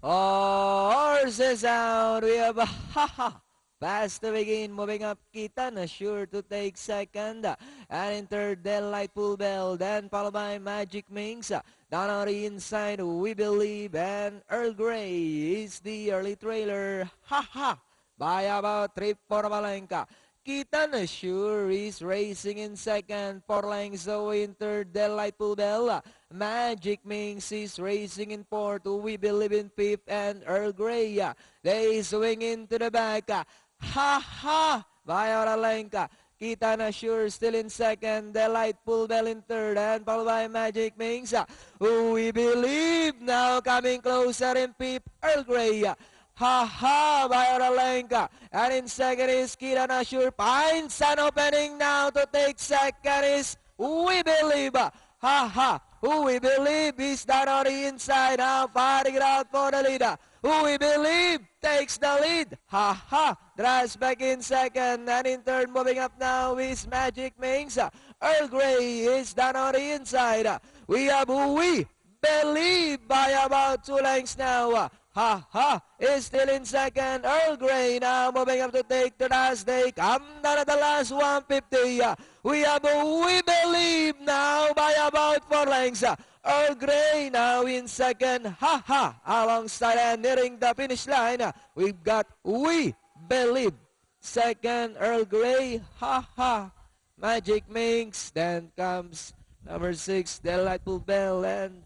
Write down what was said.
Horses out. We have a ha. Fast to begin, moving up Kitana, sure to take second. And in third, Delightful Bell, then followed by Magic Minx. Down on the inside, We Believe, and Earl Grey is the early trailer. By about 3-4 Malenka. Kitana sure is racing in second, 4 lengths away in third, Delightful Bell. Magic Minx is racing in fourth, We Believe in fifth, and Earl Grey. They swing into the back. By Oralenka. Kitana sure still in second, Delightful Bell in third, and followed by Magic Minx. We Believe now coming closer in fifth, Earl Grey. By Oralenka. And in second is Kitana sure finds an opening now to take second is We Believe. We Believe is down on the inside now, fighting it out for the leader. We Believe takes the lead. Drives back in second, and in third, moving up now is Magic Minx. Earl Grey is down on the inside. We have We Believe by about 2 lengths now. Is still in second. Earl Grey now moving up to take the last. They come down at the last 150. We have We Believe now by about 4 lengths. Earl Grey now in second. Alongside and nearing the finish line. We've got We Believe. Second, Earl Grey. Magic Minx. Then comes number 6, Delightful Bell, and